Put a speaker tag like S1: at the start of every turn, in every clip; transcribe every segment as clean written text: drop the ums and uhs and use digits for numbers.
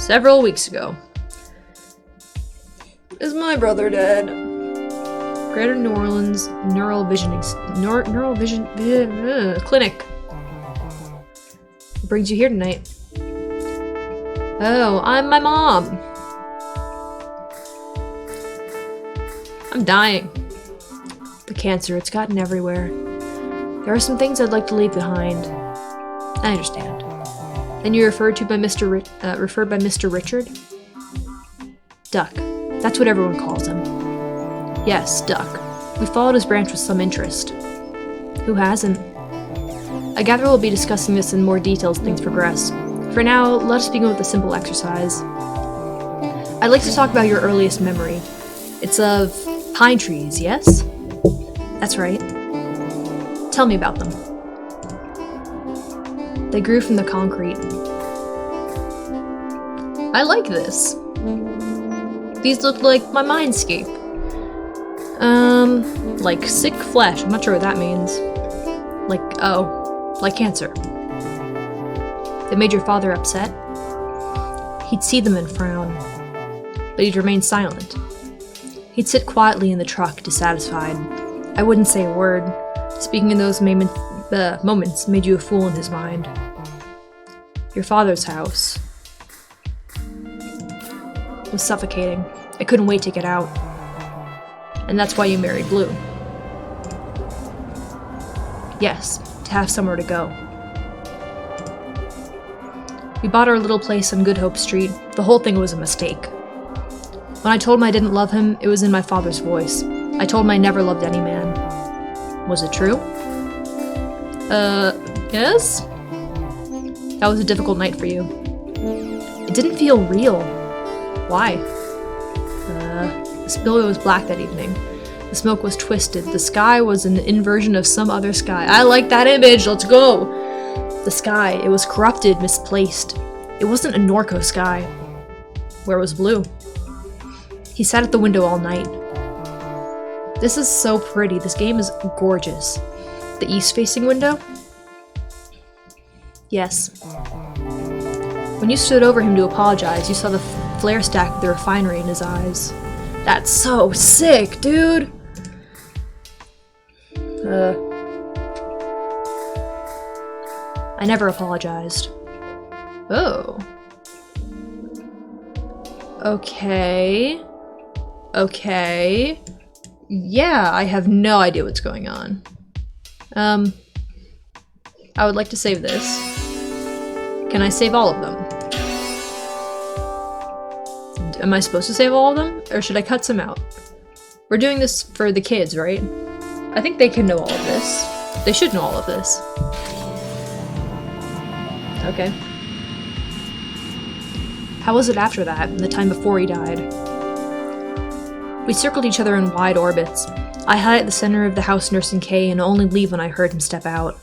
S1: Several weeks ago. Is my brother dead? Greater New Orleans Neural Vision Clinic. What brings you here tonight? Oh, I'm my mom. I'm dying. The cancer, it's gotten everywhere. There are some things I'd like to leave behind. I understand. Then you referred by Mr. Richard? Duck. That's what everyone calls him. Yes, Duck. We followed his branch with some interest. Who hasn't? I gather we'll be discussing this in more detail as things progress. For now, let us begin with a simple exercise. I'd like to talk about your earliest memory. It's of pine trees, yes? That's right. Tell me about them. They grew from the concrete. I like this. These look like my mindscape. Like sick flesh. I'm not sure what that means. Like cancer. They made your father upset? He'd see them and frown, but he'd remain silent. He'd sit quietly in the truck, dissatisfied. I wouldn't say a word. Speaking in those moments made you a fool in his mind. Your father's house was suffocating. I couldn't wait to get out. And that's why you married Blue. Yes, to have somewhere to go. We bought our little place on Good Hope Street. The whole thing was a mistake. When I told him I didn't love him, it was in my father's voice. I told him I never loved any man. Was it true? Yes? That was a difficult night for you. It didn't feel real. Why? The spillway was black that evening. The smoke was twisted. The sky was an inversion of some other sky. I like that image! Let's go! The sky, it was corrupted, misplaced. It wasn't a Norco sky. Where was Blue? He sat at the window all night. This is so pretty. This game is gorgeous. The east-facing window? Yes. When you stood over him to apologize, you saw the flare stack of the refinery in his eyes. That's so sick, dude! I never apologized. Oh. Okay. Okay. Yeah, I have no idea what's going on. I would like to save this. Can I save all of them? Am I supposed to save all of them? Or should I cut some out? We're doing this for the kids, right? I think they can know all of this. They should know all of this. Okay. How was it after that, the time before he died? We circled each other in wide orbits. I hid at the center of the house nursing Kay and only leave when I heard him step out.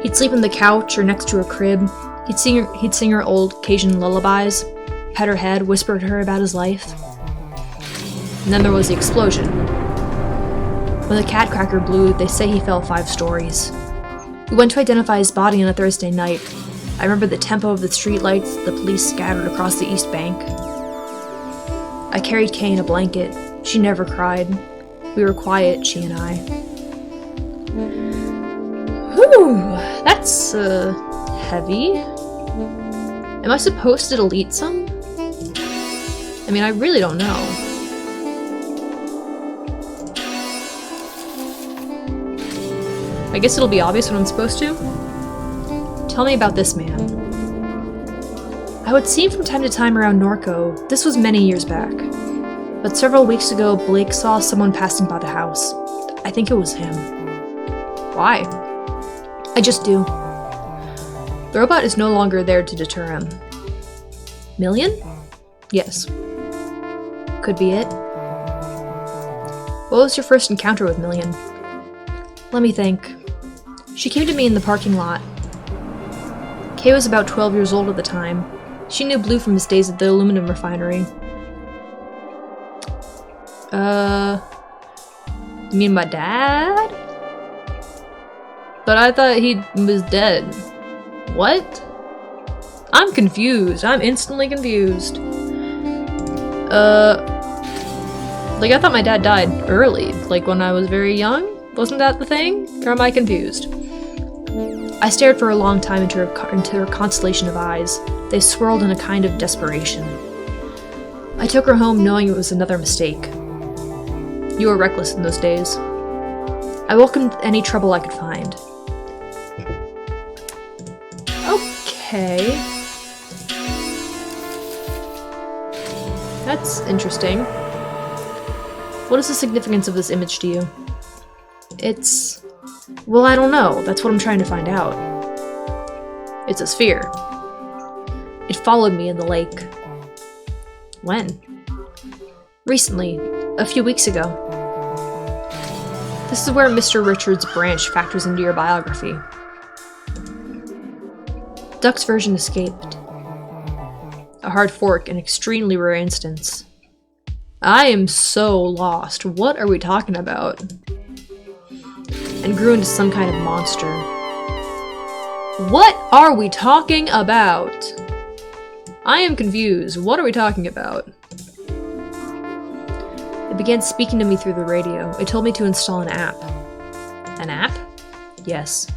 S1: He'd sleep on the couch or next to her crib. He'd sing her old Cajun lullabies, pet her head, whisper to her about his life. And then there was the explosion. When the cat cracker blew, they say he fell 5 stories. We went to identify his body on a Thursday night. I remember the tempo of the streetlights, the police scattered across the East Bank. I carried Kay in a blanket. She never cried. We were quiet, she and I. Whew, that's, heavy. Am I supposed to delete some? I mean, I really don't know. I guess it'll be obvious when I'm supposed to. Tell me about this man. I would see him from time to time around Norco. This was many years back. But several weeks ago, Blake saw someone passing by the house. I think it was him. Why? I just do. The robot is no longer there to deter him. Million? Yes. Could be it. What was your first encounter with Million? Let me think. She came to me in the parking lot. Kay was about 12 years old at the time. She knew Blue from his days at the aluminum refinery. You mean my dad? But I thought he was dead. What? I'm confused. I'm instantly confused. Like, I thought my dad died early, like when I was very young? Wasn't that the thing? Or am I confused? I stared for a long time into her constellation of eyes. They swirled in a kind of desperation. I took her home knowing it was another mistake. You were reckless in those days. I welcomed any trouble I could find. Okay. That's interesting. What is the significance of this image to you? It's... well, I don't know. That's what I'm trying to find out. It's a sphere. It followed me in the lake. When? Recently. A few weeks ago. This is where Mr. Richards' branch factors into your biography. Duck's version escaped. A hard fork, an extremely rare instance. I am so lost. What are we talking about? And grew into some kind of monster. What are we talking about? I am confused. What are we talking about? It began speaking to me through the radio. It told me to install an app. An app? Yes.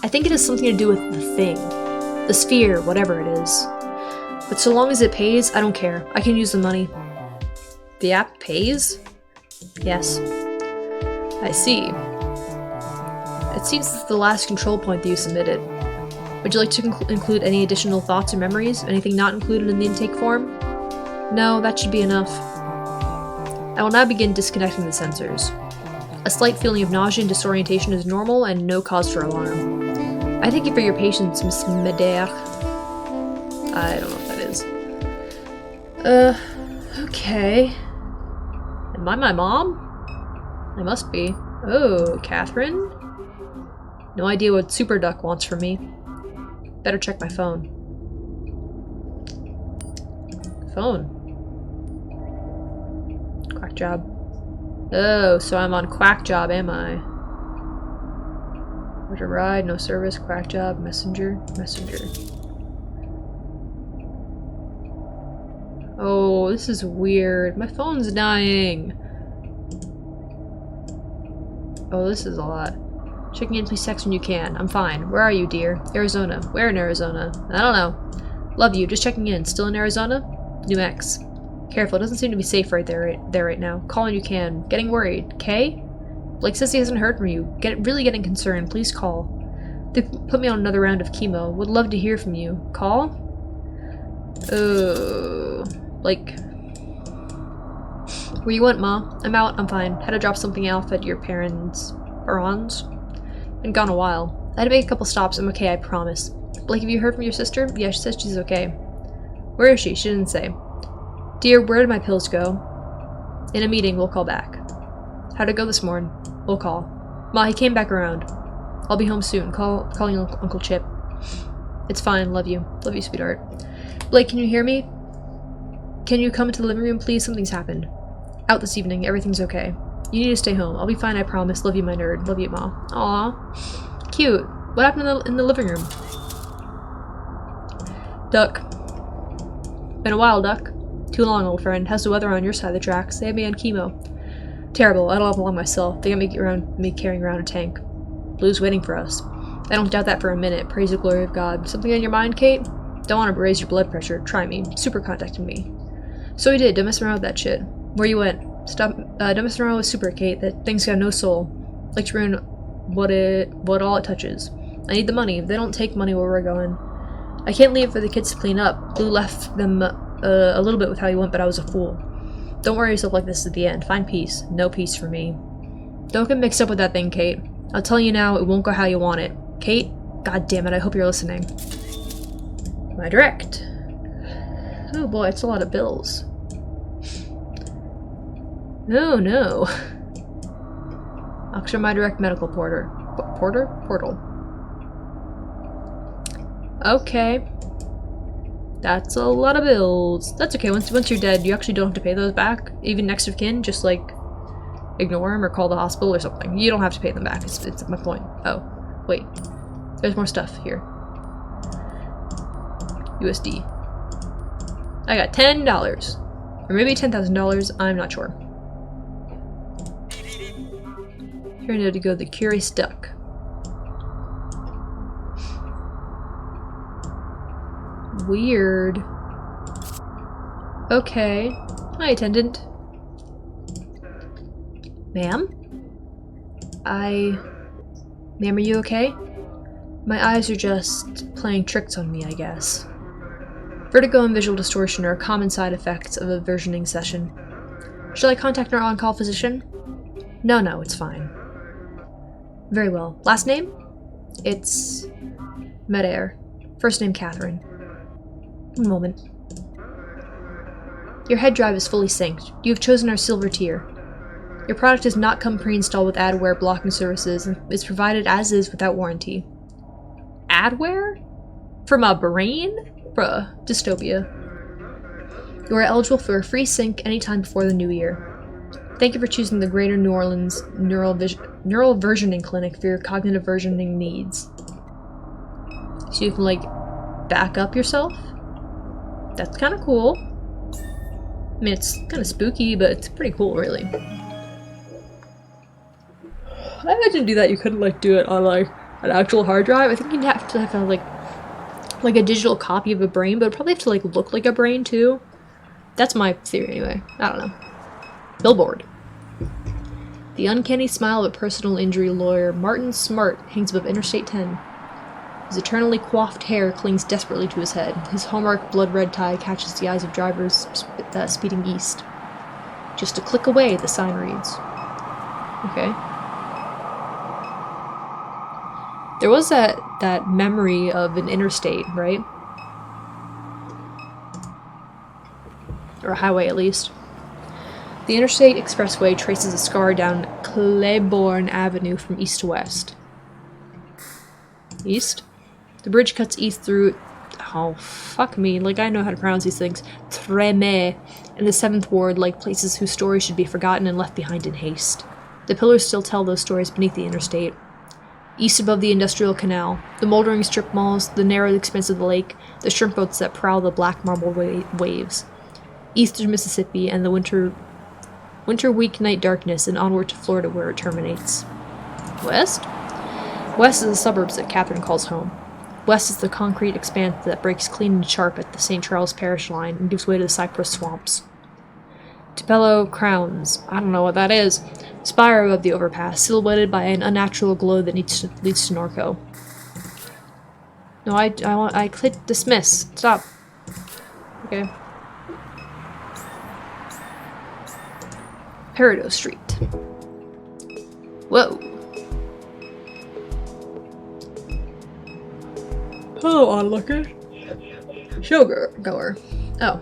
S1: I think it has something to do with the thing. The sphere, whatever it is. But so long as it pays, I don't care. I can use the money. The app pays? Yes. I see. It seems this is the last control point that you submitted. Would you like to include any additional thoughts or memories? Anything not included in the intake form? No, that should be enough. I will now begin disconnecting the sensors. A slight feeling of nausea and disorientation is normal and no cause for alarm. I thank you for your patience, Miss Medea. I don't know what that is. Okay. Am I my mom? I must be. Oh, Catherine? No idea what Super Duck wants from me. Better check my phone. Phone. Quack job. Oh, so I'm on quack job, am I? Where's a ride? No service. Quack job. Messenger. Messenger. Oh, this is weird. My phone's dying. Oh, this is a lot. Checking in, please text when you can. I'm fine. Where are you, dear? Arizona. Where in Arizona? I don't know. Love you. Just checking in. Still in Arizona? New Mex. Careful. It doesn't seem to be safe right there right now. Call when you can. Getting worried. Kay? Blake says he hasn't heard from you. Really getting concerned. Please call. They put me on another round of chemo. Would love to hear from you. Call? Like... Where you went, Ma? I'm out. I'm fine. Had to drop something off at your parents' Been gone a while. I had to make a couple stops. I'm okay, I promise. Blake, have you heard from your sister? Yeah, she says she's okay. Where is she? She didn't say. Dear, where did my pills go? In a meeting. We'll call back. How'd it go this morning? We'll call. Ma, he came back around. I'll be home soon. Calling Uncle Chip. It's fine. Love you. Love you, sweetheart. Blake, can you hear me? Can you come into the living room, please? Something's happened. Out this evening. Everything's okay. You need to stay home. I'll be fine, I promise. Love you, my nerd. Love you, Ma. Aw. Cute. What happened in the living room? Duck. Been a while, Duck. Too long, old friend. How's the weather on your side of the tracks? They have me on chemo. Terrible. I don't have long myself. They got me carrying around a tank. Blue's waiting for us. I don't doubt that for a minute. Praise the glory of God. Something on your mind, Kate? Don't want to raise your blood pressure. Try me. Super contacted me. So he did. Don't mess around with that shit. Where you went? Stop. Don't mess around with Super, Kate. That thing's got no soul. Like to ruin what all it touches. I need the money. If they don't take money where we're going. I can't leave for the kids to clean up. Blue left them a little bit with how he went, but I was a fool. Don't worry yourself like this at the end. Find peace. No peace for me. Don't get mixed up with that thing, Kate. I'll tell you now, it won't go how you want it. Kate? God damn it, I hope you're listening. My direct. Oh boy, it's a lot of bills. No, no. Oxford My Direct Medical Portal. Okay. That's a lot of bills. That's okay, once you're dead, you actually don't have to pay those back. Even next of kin, just like ignore them or call the hospital or something. You don't have to pay them back, it's my point. Oh, wait. There's more stuff here. USD. I got $10. Or maybe $10,000, I'm not sure. Here I know to go the Curious Duck. Weird. Okay. Hi, attendant. Ma'am? Ma'am, are you okay? My eyes are just playing tricks on me, I guess. Vertigo and visual distortion are common side effects of a versioning session. Shall I contact our on-call physician? No, it's fine. Very well. Last name? It's Medair. First name Catherine. One moment. Your head drive is fully synced. You have chosen our silver tier. Your product does not come pre-installed with adware blocking services and is provided as is without warranty. Adware? From a brain? Bruh. Dystopia. You are eligible for a free sync anytime before the new year. Thank you for choosing the Greater New Orleans Neural Versioning Clinic for your cognitive versioning needs. So you can, like, back up yourself? That's kind of cool. I mean, it's kind of spooky, but it's pretty cool, really. I imagine to do that you couldn't, like, do it on, like, an actual hard drive. I think you'd have to have, like a digital copy of a brain, but it'd probably have to, like, look like a brain, too. That's my theory, anyway. I don't know. Billboard. The uncanny smile of a personal injury lawyer, Martin Smart, hangs above Interstate 10. His eternally coiffed hair clings desperately to his head. His hallmark blood-red tie catches the eyes of drivers speeding east. Just a click away, the sign reads. Okay. There was that memory of an interstate, right? Or a highway, at least. The Interstate Expressway traces a scar down Claiborne Avenue from east to west. East? The bridge cuts east through... Oh, fuck me. Like, I know how to pronounce these things. Treme. And the 7th Ward, like places whose stories should be forgotten and left behind in haste. The pillars still tell those stories beneath the interstate. East above the industrial canal, the moldering strip malls, the narrow expanse of the lake, the shrimp boats that prowl the black marble waves. East through Mississippi and the winter weeknight darkness and onward to Florida where it terminates. West? West is the suburbs that Catherine calls home. West is the concrete expanse that breaks clean and sharp at the St. Charles Parish line and gives way to the cypress swamps. Tupelo Crowns. I don't know what that is. Spire above the overpass, silhouetted by an unnatural glow that leads to Norco. No, I clicked dismiss. Stop. Okay. Peridot Street. Whoa. Hello, onlooker. Showgoer. Oh.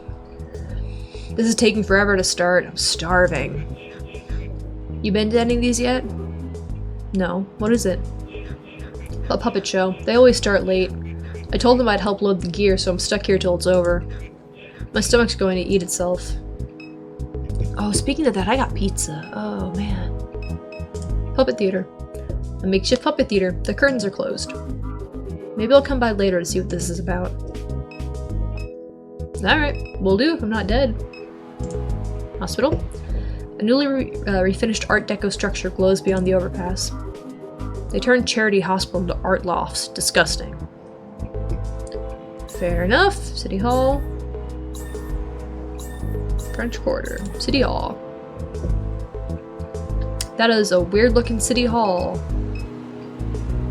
S1: This is taking forever to start. I'm starving. You been to any of these yet? No. What is it? A puppet show. They always start late. I told them I'd help load the gear, so I'm stuck here till it's over. My stomach's going to eat itself. Oh, speaking of that, I got pizza. Oh, man. Puppet theater. A makeshift puppet theater. The curtains are closed. Maybe I'll come by later to see what this is about. Alright, will do if I'm not dead. Hospital? A newly refinished Art Deco structure glows beyond the overpass. They turned Charity Hospital into art lofts. Disgusting. Fair enough. City Hall. French Quarter. City Hall. That is a weird-looking City Hall.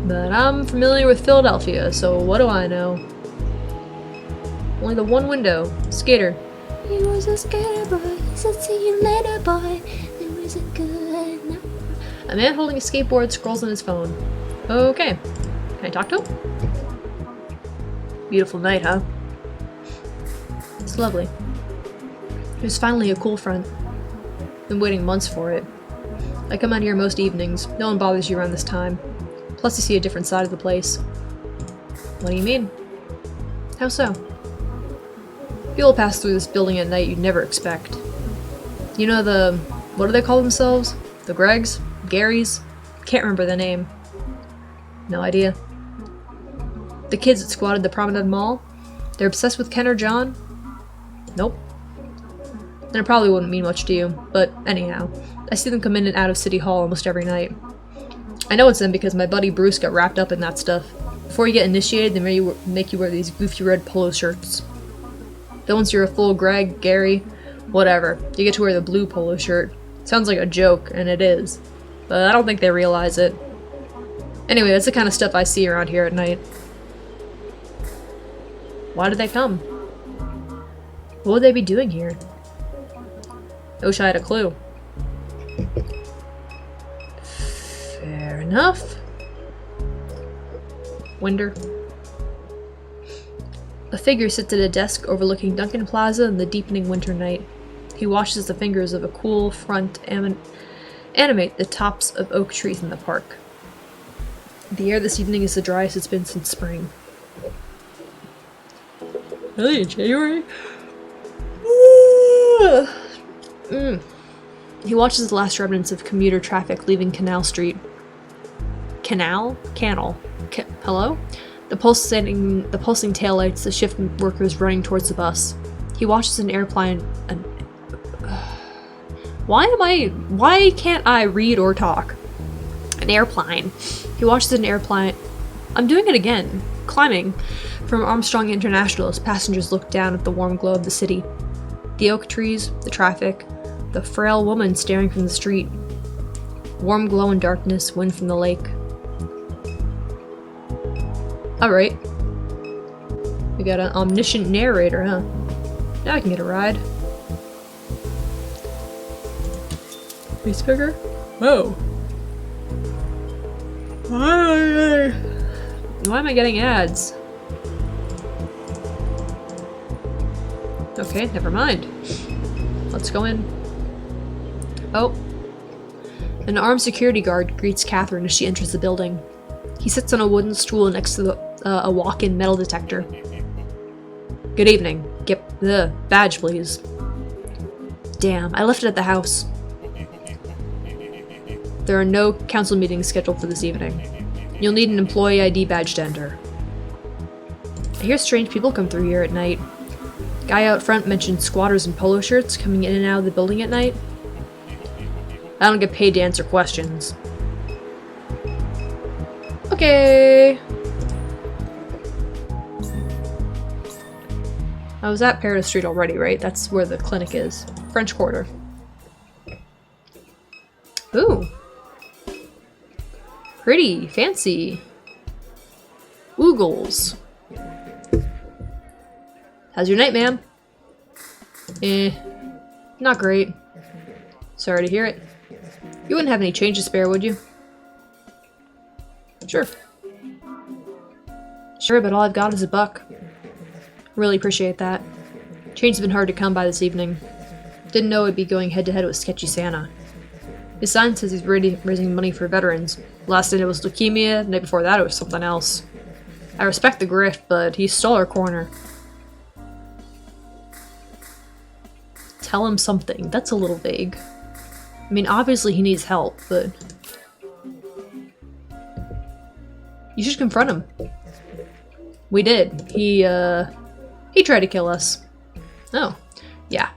S1: But I'm familiar with Philadelphia, so what do I know? Only the one window. Skater. He was a skater boy. Said see you later, boy. It was a good night. A man holding a skateboard scrolls on his phone. Okay. Can I talk to him? Beautiful night, huh? It's lovely. There's finally a cool front. Been waiting months for it. I come out here most evenings. No one bothers you around this time. Plus you see a different side of the place. What do you mean? How so? People pass through this building at night you'd never expect. You know the... what do they call themselves? The Gregs? Garys? Can't remember the name. No idea. The kids that squatted the Promenade Mall? They're obsessed with Ken or John? Nope. And it probably wouldn't mean much to you, but anyhow, I see them come in and out of City Hall almost every night. I know it's them because my buddy Bruce got wrapped up in that stuff. Before you get initiated, they make you wear these goofy red polo shirts. Then once you're a full Greg, Gary, whatever, you get to wear the blue polo shirt. Sounds like a joke, and it is. But I don't think they realize it. Anyway, that's the kind of stuff I see around here at night. Why did they come? What would they be doing here? I wish I had a clue. Fair enough. Winder. A figure sits at a desk overlooking Duncan Plaza in the deepening winter night. He washes the fingers of a cool front animate the tops of oak trees in the park. The air this evening is the driest it's been since spring. Really, January? He watches the last remnants of commuter traffic leaving Canal Street. Canal? Canal. Hello? The pulsing taillights, the shift workers running towards the bus. He watches an airplane. Why can't I read or talk? An airplane. He watches an airplane. I'm doing it again. Climbing. From Armstrong International as passengers look down at the warm glow of the city. The oak trees, the traffic, the frail woman staring from the street. Warm glow and darkness, wind from the lake. Alright. We got an omniscient narrator, huh? Now I can get a ride. Facebugger? Whoa. Why am I getting ads? Okay, never mind. Let's go in. Oh. An armed security guard greets Catherine as she enters the building. He sits on a wooden stool next to a walk-in metal detector. Good evening. Get the badge, please. Damn, I left it at the house. There are no council meetings scheduled for this evening. You'll need an employee ID badge to enter. I hear strange people come through here at night. Guy out front mentioned squatters in polo shirts coming in and out of the building at night. I don't get paid to answer questions. Okay. I was at Paradise Street already, right? That's where the clinic is. French Quarter. Ooh. Pretty. Fancy. Oogles. How's your night, ma'am? Not great. Sorry to hear it. You wouldn't have any change to spare, would you? Sure. Sure, but all I've got is $1. Really appreciate that. Change's been hard to come by this evening. Didn't know it'd be going head-to-head with Sketchy Santa. His sign says he's raising money for veterans. Last night it was leukemia, the night before that it was something else. I respect the grift, but he stole our corner. Tell him something. That's a little vague. I mean, obviously he needs help, but... You should confront him. We did. He tried to kill us. Oh. Yeah.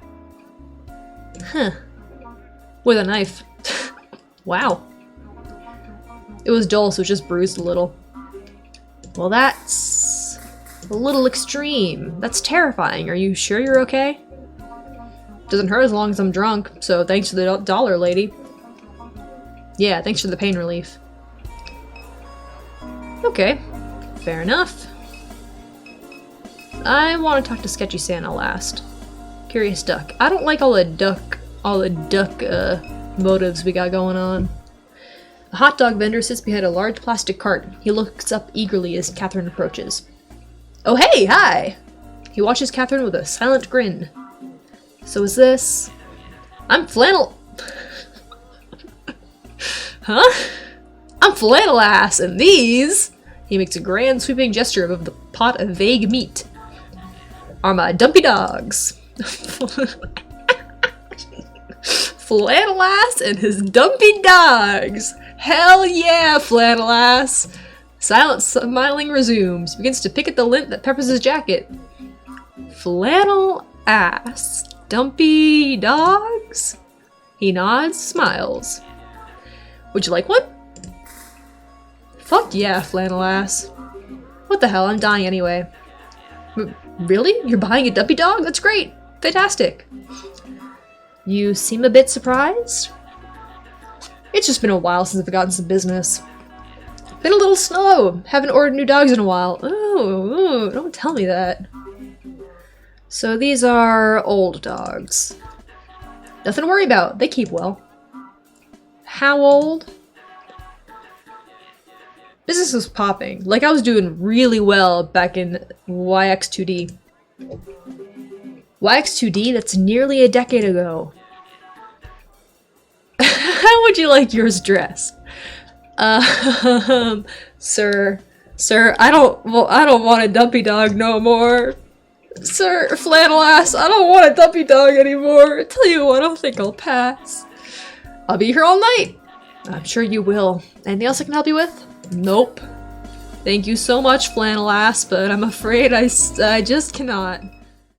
S1: Huh. With a knife. Wow. It was dull, so it just bruised a little. Well, that's... a little extreme. That's terrifying. Are you sure you're okay? Doesn't hurt as long as I'm drunk, so thanks to the dollar lady. Yeah, thanks for the pain relief. Okay. Fair enough. I want to talk to Sketchy Santa last. Curious Duck. I don't like all the duck motives we got going on. A hot dog vendor sits behind a large plastic cart. He looks up eagerly as Catherine approaches. Oh hey, hi! He watches Catherine with a silent grin. So is this... I'm Huh? I'm Flannelass, and these... He makes a grand sweeping gesture above the pot of vague meat. Are my dumpy dogs. Flannelass and his dumpy dogs. Hell yeah, Flannelass. Silent smiling resumes. Begins to pick at the lint that peppers his jacket. Flannelass. Dumpy dogs? He nods, smiles. Would you like one? Fuck yeah, Flannelass. What the hell, I'm dying anyway. Really? You're buying a Dumpy dog? That's great! Fantastic! You seem a bit surprised? It's just been a while since I've gotten some business. Been a little slow. Haven't ordered new dogs in a while. Oh, don't tell me that. So these are old dogs. Nothing to worry about. They keep well. How old? Business was popping. Like I was doing really well back in YX2D. YX2D? That's nearly a decade ago. How would you like yours dressed? Sir, I don't want a Dumpy dog no more. Sir, Flannelass, I don't want a Dumpy dog anymore. Tell you what, I don't think I'll pass. I'll be here all night. I'm sure you will. Anything else I can help you with? Nope. Thank you so much, Flannelass, but I'm afraid I just cannot.